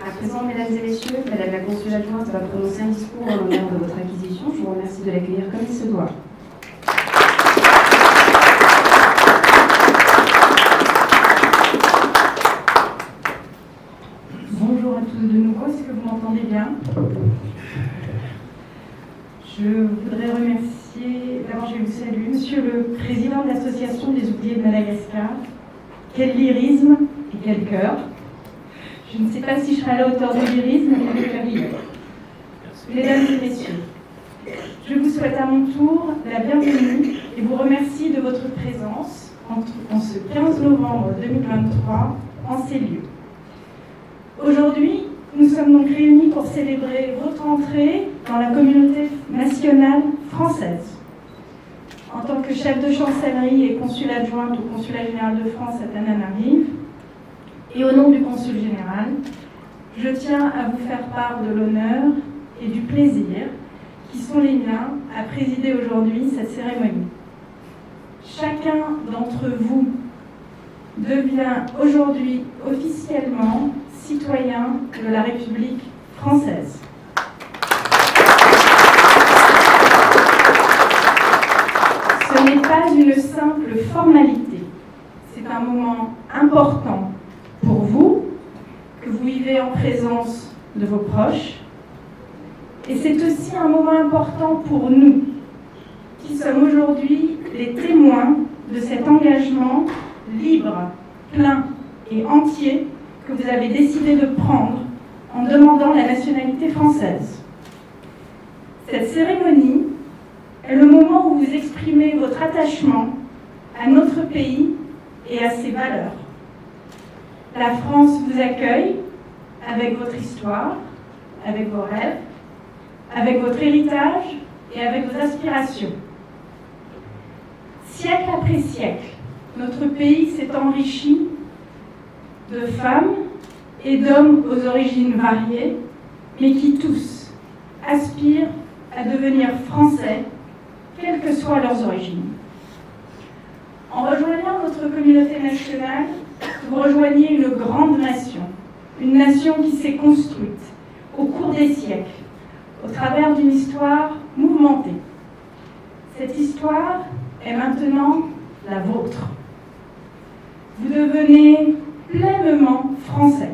À présent, mesdames et messieurs, Madame la consul adjointe va prononcer un discours en l'honneur de votre acquisition. Je vous remercie de l'accueillir comme il se doit. Bonjour à tous de nouveau, est-ce que vous m'entendez bien? Je voudrais remercier, d'abord je vais vous saluer, Monsieur le Président de l'Association des oubliés de Madagascar. Quel lyrisme et quel cœur! Je ne sais pas si je serai à la hauteur du lyrisme, mais le cœur y est. Mesdames et messieurs, je vous souhaite à mon tour la bienvenue et vous remercie de votre présence en ce 15 novembre 2023 en ces lieux. Aujourd'hui, nous sommes donc réunis pour célébrer votre entrée dans la communauté nationale française. En tant que chef de chancellerie et consul adjointe au Consulat général de France à Tananarive, et au nom du consul général, je tiens à vous faire part de l'honneur et du plaisir qui sont les miens à présider aujourd'hui cette cérémonie. Chacun d'entre vous devient aujourd'hui officiellement citoyen de la République française. Ce n'est pas une simple formalité, c'est un moment important pour vous, que vous vivez en présence de vos proches, et c'est aussi un moment important pour nous, qui sommes aujourd'hui les témoins de cet engagement libre, plein et entier que vous avez décidé de prendre en demandant la nationalité française. Cette cérémonie est le moment où vous exprimez votre attachement à notre pays et à ses valeurs. La France vous accueille avec votre histoire, avec vos rêves, avec votre héritage et avec vos aspirations. Siècle après siècle, notre pays s'est enrichi de femmes et d'hommes aux origines variées, mais qui tous aspirent à devenir français, quelles que soient leurs origines. En rejoignant notre communauté nationale, vous rejoignez une grande nation, une nation qui s'est construite au cours des siècles, au travers d'une histoire mouvementée. Cette histoire est maintenant la vôtre. Vous devenez pleinement français.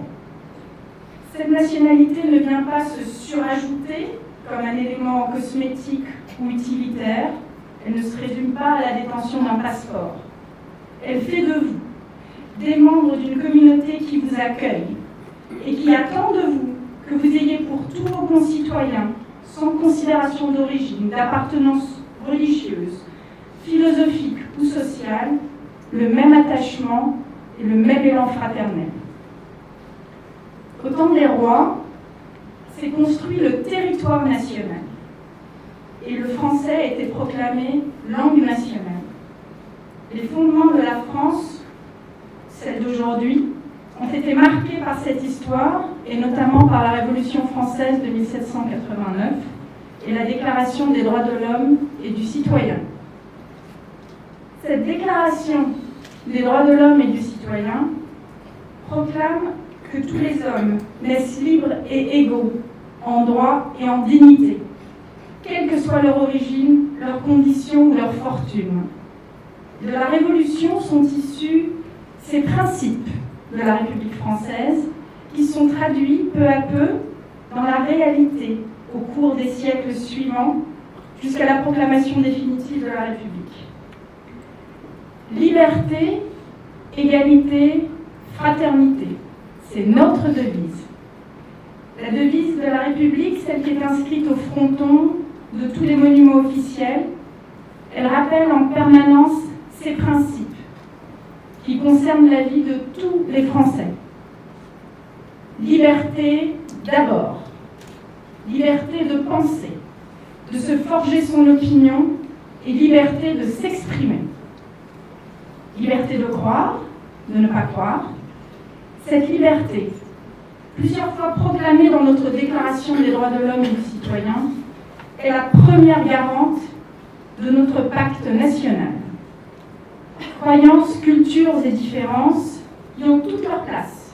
Cette nationalité ne vient pas se surajouter comme un élément cosmétique ou utilitaire. Elle ne se résume pas à la détention d'un passeport. Elle fait de vous des membres d'une communauté qui vous accueille et qui attend de vous que vous ayez pour tous vos concitoyens, sans considération d'origine, d'appartenance religieuse, philosophique ou sociale, le même attachement et le même élan fraternel. Au temps des rois, s'est construit le territoire national et le français a été proclamé langue nationale. Les fondements de la France, celle d'aujourd'hui, ont été marqués par cette histoire et notamment par la Révolution française de 1789 et la Déclaration des droits de l'homme et du citoyen. Cette Déclaration des droits de l'homme et du citoyen proclame que tous les hommes naissent libres et égaux en droit et en dignité, quelle que soit leur origine, leur condition ou leur fortune. De la Révolution sont issus ces principes de la République française qui sont traduits peu à peu dans la réalité au cours des siècles suivants jusqu'à la proclamation définitive de la République. Liberté, égalité, fraternité, c'est notre devise. La devise de la République, celle qui est inscrite au fronton de tous les monuments officiels, elle rappelle en permanence ces principes qui concernent la vie de tous les Français. Liberté d'abord, liberté de penser, de se forger son opinion et liberté de s'exprimer. Liberté de croire, de ne pas croire. Cette liberté, plusieurs fois proclamée dans notre Déclaration des droits de l'homme et du citoyen, est la première garante de notre pacte national. Croyances, cultures et différences y ont toute leur place.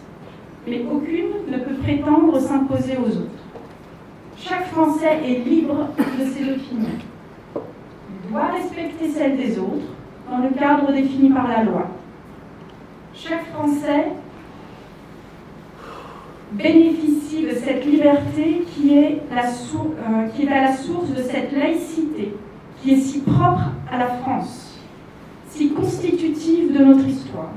mais aucune ne peut prétendre s'imposer aux autres. Chaque Français est libre de ses opinions. Il doit respecter celles des autres dans le cadre défini par la loi. Chaque Français bénéficie de cette liberté qui est à la source de cette laïcité qui est si propre à la France, si constitutive de notre histoire.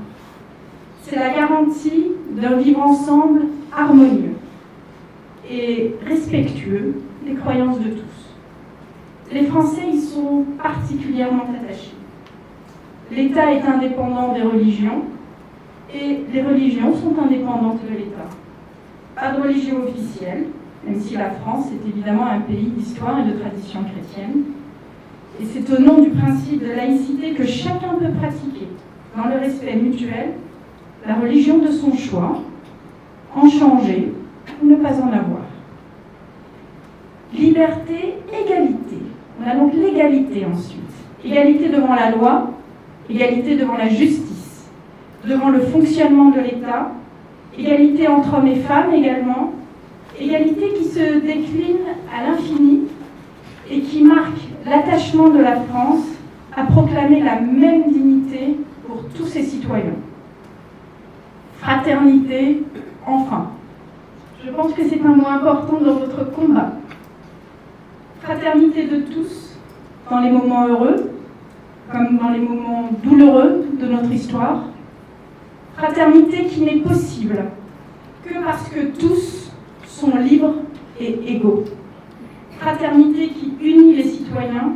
C'est la garantie d'un vivre ensemble harmonieux et respectueux des croyances de tous. Les Français y sont particulièrement attachés. L'État est indépendant des religions et les religions sont indépendantes de l'État. Pas de religion officielle, même si la France est évidemment un pays d'histoire et de tradition chrétienne. Et c'est au nom du principe de laïcité que chacun peut pratiquer, dans le respect mutuel, la religion de son choix, en changer ou ne pas en avoir. Liberté, égalité. On a donc l'égalité ensuite. Égalité devant la loi, égalité devant la justice, devant le fonctionnement de l'État, égalité entre hommes et femmes également, égalité qui se décline à l'infini et qui marque l'attachement de la France à proclamer la même dignité pour tous ses citoyens. Fraternité, enfin. Je pense que c'est un mot important dans votre combat. Fraternité de tous, dans les moments heureux, comme dans les moments douloureux de notre histoire. Fraternité qui n'est possible que parce que tous sont libres et égaux. Fraternité qui unit les citoyens,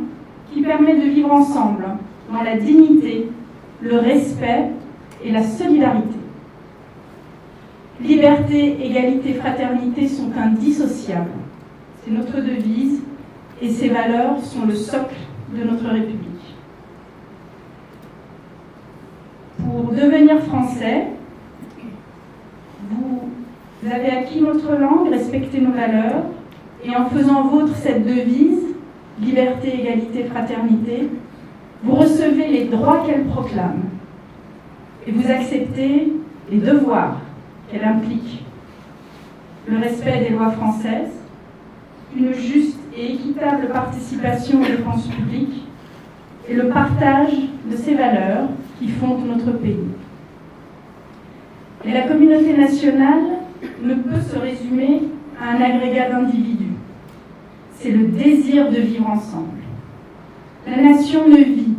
qui permet de vivre ensemble dans la dignité, le respect et la solidarité. Liberté, égalité, fraternité sont indissociables. C'est notre devise et ces valeurs sont le socle de notre République. Pour devenir français, vous avez acquis notre langue, respecté nos valeurs, et en faisant vôtre cette devise, liberté, égalité, fraternité, vous recevez les droits qu'elle proclame et vous acceptez les devoirs qu'elle implique. Le respect des lois françaises, une juste et équitable participation aux dépenses publiques et le partage de ces valeurs qui fondent notre pays. Et la communauté nationale ne peut se résumer à un agrégat d'individus. C'est le désir de vivre ensemble. La nation ne vit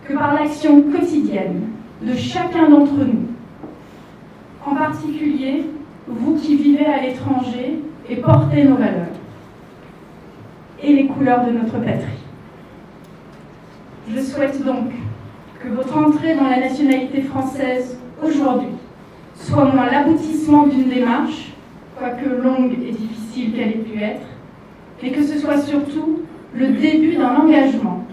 que par l'action quotidienne de chacun d'entre nous. En particulier, vous qui vivez à l'étranger et portez nos valeurs et les couleurs de notre patrie. Je souhaite donc que votre entrée dans la nationalité française aujourd'hui soit moins l'aboutissement d'une démarche, quoique longue et difficile qu'elle ait pu être, mais que ce soit surtout le début d'un engagement.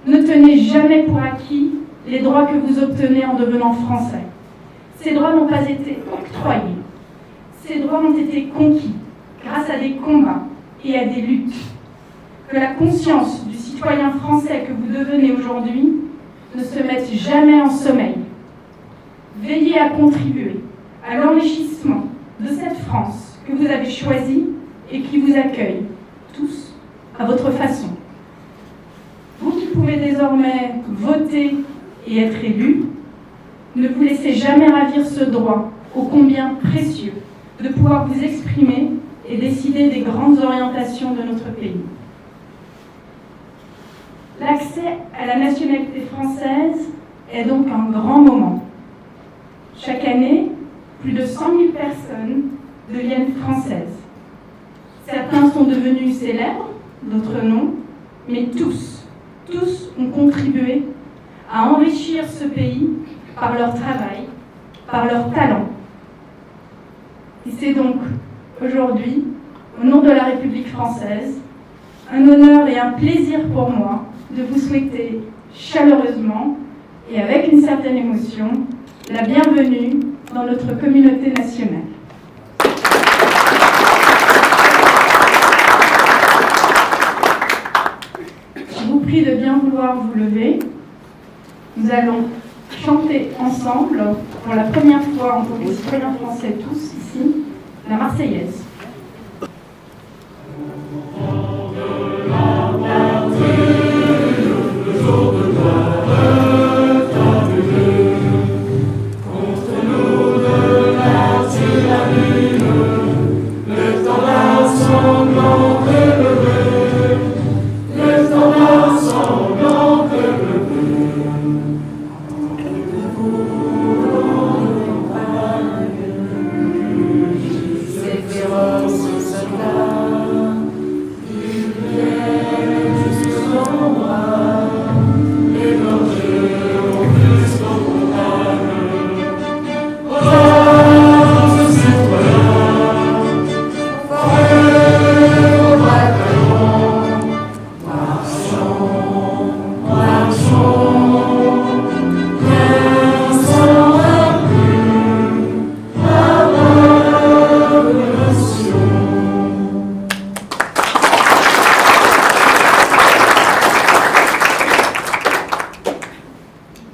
Ne tenez jamais pour acquis les droits que vous obtenez en devenant français. Ces droits n'ont pas été octroyés. Ces droits ont été conquis grâce à des combats et à des luttes. Que la conscience du citoyen français que vous devenez aujourd'hui ne se mette jamais en sommeil. Veillez à contribuer à l'enrichissement de cette France que vous avez choisie et qui vous accueille, tous, à votre façon. Vous qui pouvez désormais voter et être élus, ne vous laissez jamais ravir ce droit, ô combien précieux, de pouvoir vous exprimer et décider des grandes orientations de notre pays. L'accès à la nationalité française est donc un grand moment. Chaque année, plus de 100 000 personnes deviennent françaises. Certains sont devenus célèbres, d'autres non, mais tous ont contribué à enrichir ce pays par leur travail, par leur talent. Et c'est donc aujourd'hui, au nom de la République française, un honneur et un plaisir pour moi de vous souhaiter chaleureusement et avec une certaine émotion la bienvenue dans notre communauté nationale. Je vous prie de bien vouloir vous lever. Nous allons chanter chanter ensemble, pour la première fois en tant que citoyens français tous ici, la Marseillaise.